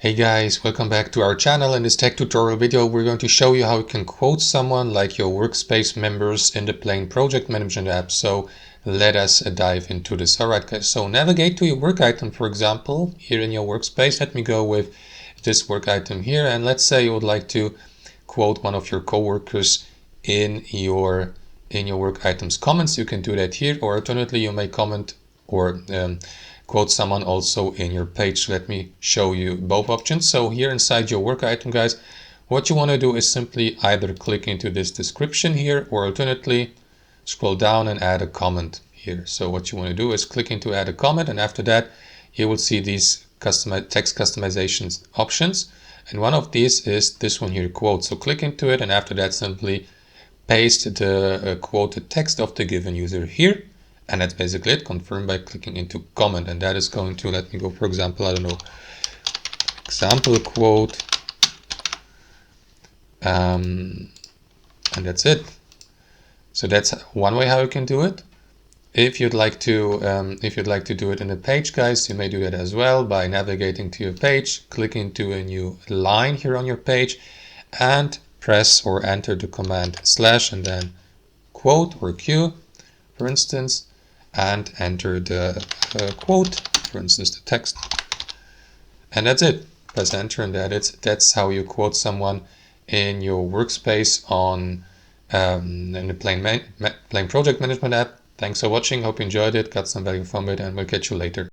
Hey guys, welcome back to our channel. In this tech tutorial video, we're going to show you how you can quote someone like your workspace members in the Plane Project Management app. So let us dive into this. All right guys, so navigate to your work item, for example, here in your workspace. Let me go with this work item here. And let's say you would like to quote one of your coworkers in your work items comments. You can do that here, or alternatively, you may comment or quote someone also in your page. Let me show you both options. So here inside your work item, guys, what you want to do is simply either click into this description here, or alternatively scroll down and add a comment here. So what you want to do is click into add a comment, and after that you will see these text customizations options, and one of these is this one here, quote. So click into it, and after that simply paste the quoted text of the given user here. And that's basically it. Confirm by clicking into comment, and that is going to, let me go, for example, I don't know, example quote, and that's it. So that's one way how you can do it. If you'd like to do it in a page, guys, you may do that as well by navigating to your page, click into a new line here on your page, and press or enter the command / and then quote or Q, for instance, and enter the quote, for instance, the text, and that's it. Press enter, and that's how you quote someone in your workspace on in the Plane Project Management app. Thanks for watching. Hope you enjoyed it, got some value from it, and we'll catch you later.